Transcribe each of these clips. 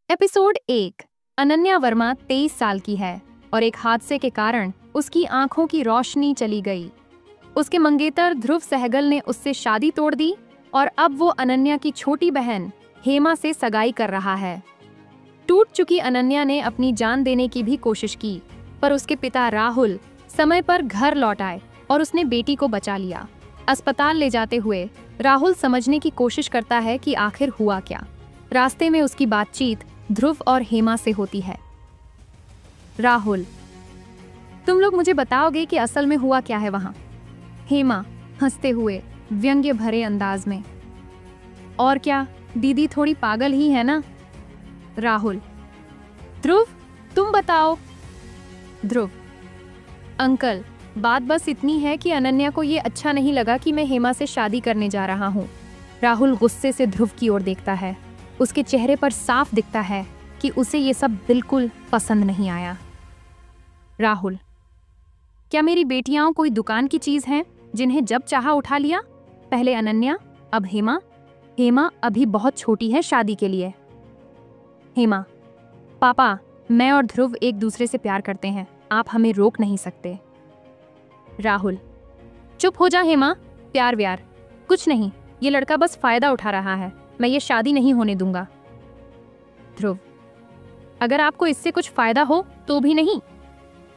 Episode 1। Ananya Verma 23 साल की है और एक हादसे के कारण उसकी आंखों की रोशनी चली गई। उसके मंगेतर ध्रुव सहगल ने उससे शादी तोड़ दी और अब वो अनन्या की छोटी बहन हेमा से सगाई कर रहा है। टूट चुकी अनन्या ने अपनी जान देने की भी कोशिश की, पर उसके पिता राहुल समय पर घर लौट आए और उसने बेटी को बचा लिया। अस्पताल ले जाते हुए राहुल समझने की कोशिश करता है कि आखिर हुआ क्या। रास्ते में उसकी बातचीत ध्रुव और हेमा से होती है। राहुल, तुम लोग मुझे बताओगे कि असल में हुआ क्या है वहां? हेमा हंसते हुए व्यंग्य भरे अंदाज में, और क्या, दीदी थोड़ी पागल ही है ना? राहुल, ध्रुव तुम बताओ। ध्रुव, अंकल, बात बस इतनी है कि अनन्या को ये अच्छा नहीं लगा कि मैं हेमा से शादी करने जा रहा हूँ। राहुल गुस्से से ध्रुव की ओर देखता है। उसके चेहरे पर साफ दिखता है कि उसे ये सब बिल्कुल पसंद नहीं आया। राहुल, क्या मेरी बेटियां कोई दुकान की चीज हैं जिन्हें जब चाहा उठा लिया? पहले अनन्या, अब हेमा। हेमा अभी बहुत छोटी है शादी के लिए। हेमा, पापा, मैं और ध्रुव एक दूसरे से प्यार करते हैं, आप हमें रोक नहीं सकते। राहुल, चुप हो जा हेमा, प्यार व्यार कुछ नहीं, ये लड़का बस फायदा उठा रहा है, मैं ये शादी नहीं होने दूंगा। ध्रुव, अगर आपको इससे कुछ फायदा हो तो भी नहीं।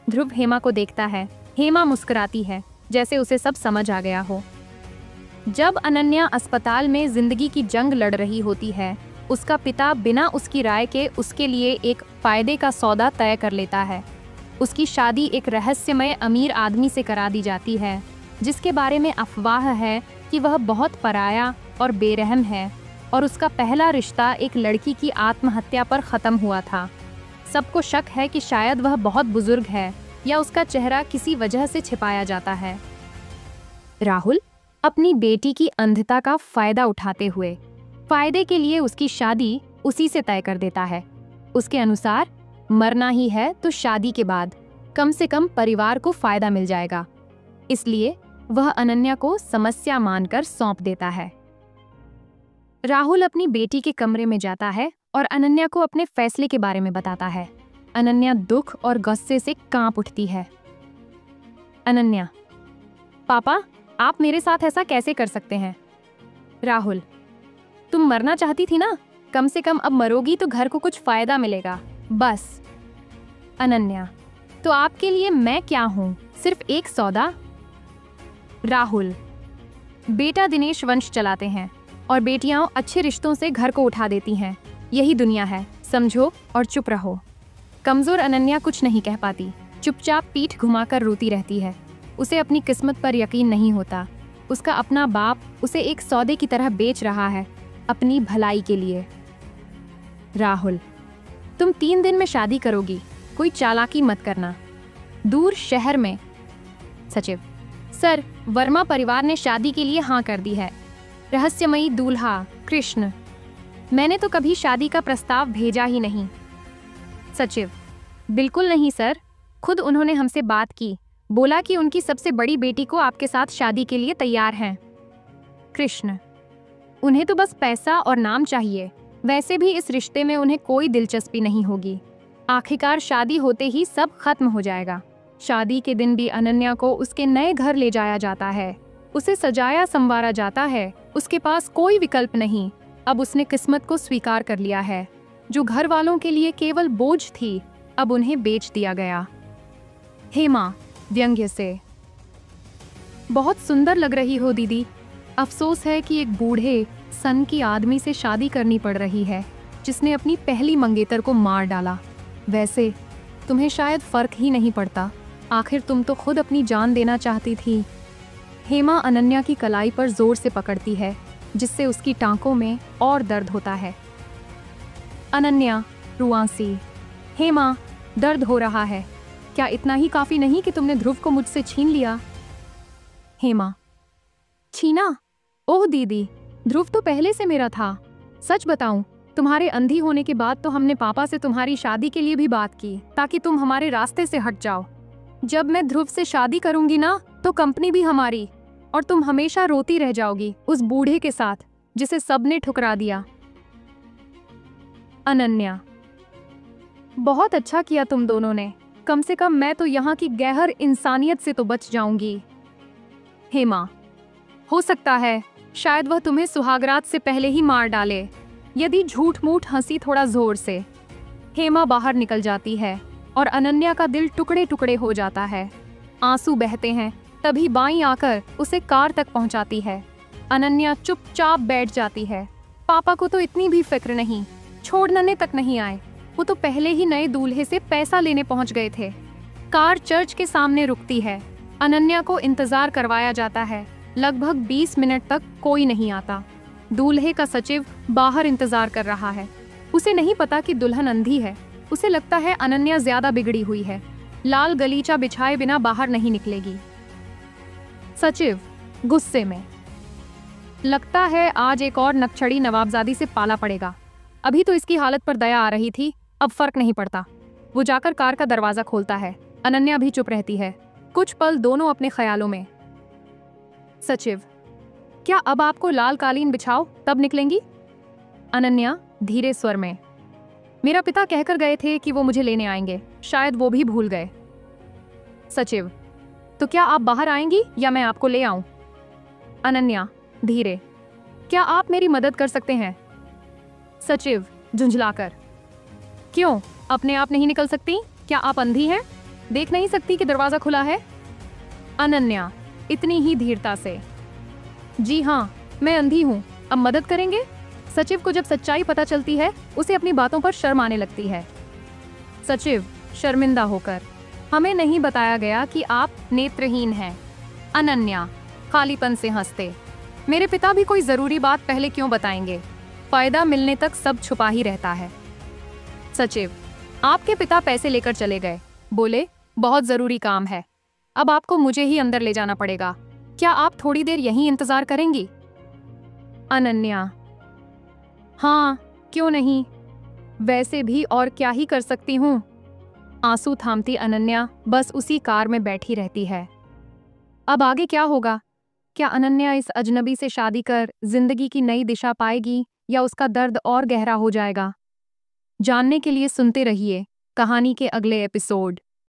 ध्रुव हेमा को देखता है। हेमा मुस्कुराती है जैसे उसे सब समझ आ गया हो। जब अनन्या अस्पताल में जिंदगी की जंग लड़ रही होती है, उसका पिता बिना उसकी राय के उसके लिए एक फायदे का सौदा तय कर लेता है। उसकी शादी एक रहस्यमय अमीर आदमी से करा दी जाती है, जिसके बारे में अफवाह है कि वह बहुत पराया और बेरहम है और उसका पहला रिश्ता एक लड़की की आत्महत्या पर खत्म हुआ था। सबको शक है कि शायद वह बहुत बुजुर्ग है या उसका चेहरा किसी वजह से छिपाया जाता है। राहुल अपनी बेटी की अंधता का फायदा उठाते हुए फायदे के लिए उसकी शादी उसी से तय कर देता है। उसके अनुसार मरना ही है तो शादी के बाद कम से कम परिवार को फायदा मिल जाएगा, इसलिए वह अनन्या को समस्या मानकर सौंप देता है। राहुल अपनी बेटी के कमरे में जाता है और अनन्या को अपने फैसले के बारे में बताता है। अनन्या दुख और गुस्से से कांप उठती है। अनन्या, पापा, आप मेरे साथ ऐसा कैसे कर सकते हैं? राहुल, तुम मरना चाहती थी ना, कम से कम अब मरोगी तो घर को कुछ फायदा मिलेगा, बस। अनन्या, तो आपके लिए मैं क्या हूं, सिर्फ एक सौदा? राहुल, बेटा दिनेश वंश चलाते हैं और बेटियां अच्छे रिश्तों से घर को उठा देती हैं, यही दुनिया है, समझो और चुप रहो। कमजोर अनन्या कुछ नहीं कह पाती, चुपचाप पीठ घुमाकर रोती रहती है। उसे अपनी किस्मत पर यकीन नहीं होता। उसका अपना बाप उसे एक सौदे की तरह बेच रहा है, अपनी भलाई के लिए। राहुल, तुम 3 दिन में शादी करोगी, कोई चालाकी मत करना। दूर शहर में। सचिव, सर, वर्मा परिवार ने शादी के लिए हाँ कर दी है। रहस्यमयी दूल्हा कृष्ण, मैंने तो कभी शादी का प्रस्ताव भेजा ही नहीं। सचिव, बिल्कुल नहीं सर, खुद उन्होंने हमसे बात की, बोला कि उनकी सबसे बड़ी बेटी को आपके साथ शादी के लिए तैयार हैं। कृष्ण, उन्हें तो बस पैसा और नाम चाहिए, वैसे भी इस रिश्ते में उन्हें कोई दिलचस्पी नहीं होगी। आखिरकार शादी होते ही सब खत्म हो जाएगा। शादी के दिन भी अनन्या को उसके नए घर ले जाया जाता है, उसे सजाया संवारा जाता है। उसके पास कोई विकल्प नहीं, अब उसने किस्मत को स्वीकार कर लिया है। जो घर वालों के लिए केवल बोझ थी, अब उन्हें बेच दिया गया। हेमा व्यंग्य से, बहुत सुंदर लग रही हो दीदी, अफसोस है कि एक बूढ़े सन की आदमी से शादी करनी पड़ रही है, जिसने अपनी पहली मंगेतर को मार डाला। वैसे तुम्हें शायद फर्क ही नहीं पड़ता, आखिर तुम तो खुद अपनी जान देना चाहती थी। हेमा अनन्या की कलाई पर जोर से पकड़ती है, जिससे उसकी टांकों में और दर्द होता है। अनन्या रुआंसी, हेमा, दर्द हो रहा है, क्या इतना ही काफी नहीं कि तुमने ध्रुव को मुझसे छीन लिया? हेमा, छीना? ओह दीदी, ध्रुव तो पहले से मेरा था। सच बताऊं, तुम्हारे अंधी होने के बाद तो हमने पापा से तुम्हारी शादी के लिए भी बात की, ताकि तुम हमारे रास्ते से हट जाओ। जब मैं ध्रुव से शादी करूंगी ना, तो कंपनी भी हमारी, और तुम हमेशा रोती रह जाओगी उस बूढ़े के साथ जिसे सबने ठुकरा दिया। अनन्या, बहुत अच्छा किया तुम दोनों ने। कम से कम मैं तो यहाँ की गहर इंसानियत से तो बच जाऊंगी। हेमा, हो सकता है शायद वह तुम्हें सुहागरात से पहले ही मार डाले, यदि झूठ मूठ हंसी थोड़ा जोर से। हेमा बाहर निकल जाती है और अनन्या का दिल टुकड़े टुकड़े हो जाता है। आंसू बहते हैं, तभी बाई आकर उसे कार तक पहुंचाती है। अनन्या चुपचाप बैठ जाती है। पापा को तो इतनी भी फिक्र नहीं, छोड़ने तक नहीं आए। वो तो पहले ही नए दूल्हे से पैसा लेने पहुंच गए थे। कार चर्च के सामने रुकती है। अनन्या को इंतजार करवाया जाता है। लगभग 20 मिनट तक कोई नहीं आता। दूल्हे का सचिव बाहर इंतजार कर रहा है। उसे नहीं पता कि दुल्हन अंधी है। उसे लगता है अनन्या ज्यादा बिगड़ी हुई है। लाल गलीचा बिछाए बिना बाहर नहीं निकलेगी। सचिव गुस्से में, लगता है आज एक और नक्छड़ी नवाबजादी से पाला पड़ेगा। अभी तो इसकी हालत पर दया आ रही थी, अब फर्क नहीं पड़ता। वो जाकर कार का दरवाजा खोलता है। अनन्या भी चुप रहती है। कुछ पल दोनों अपने ख्यालों में। सचिव, क्या अब आपको लाल कालीन बिछाओ तब निकलेंगी? अनन्या धीरे स्वर में, मेरा पिता कहकर गए थे कि वो मुझे लेने आएंगे, शायद वो भी भूल गए। सचिव, तो क्या आप बाहर आएंगी या मैं आपको ले आऊं? अनन्या धीरे, क्या आप मेरी मदद कर सकते हैं? सचिव झुंझलाकर, क्यों, अपने आप नहीं निकल सकती? क्या आप अंधी हैं? देख नहीं सकती कि दरवाजा खुला है? अनन्या इतनी ही धीरता से, जी हाँ, मैं अंधी हूँ, अब मदद करेंगे? सचिव को जब सच्चाई पता चलती है उसे अपनी बातों पर शर्म आने लगती है। सचिव शर्मिंदा होकर, हमें नहीं बताया गया कि आप नेत्रहीन हैं। अनन्या खालीपन से हंसते, मेरे पिता भी कोई जरूरी बात पहले क्यों बताएंगे? फायदा मिलने तक सब छुपा ही रहता है। सचिव, आपके पिता पैसे लेकर चले गए, बोले बहुत जरूरी काम है। अब आपको मुझे ही अंदर ले जाना पड़ेगा। क्या आप थोड़ी देर यहीं इंतजार करेंगी? अनन्या, हाँ, क्यों नहीं, वैसे भी और क्या ही कर सकती हूँ। आंसू थामती अनन्या बस उसी कार में बैठी रहती है। अब आगे क्या होगा? क्या अनन्या इस अजनबी से शादी कर जिंदगी की नई दिशा पाएगी या उसका दर्द और गहरा हो जाएगा? जानने के लिए सुनते रहिए कहानी के अगले एपिसोड।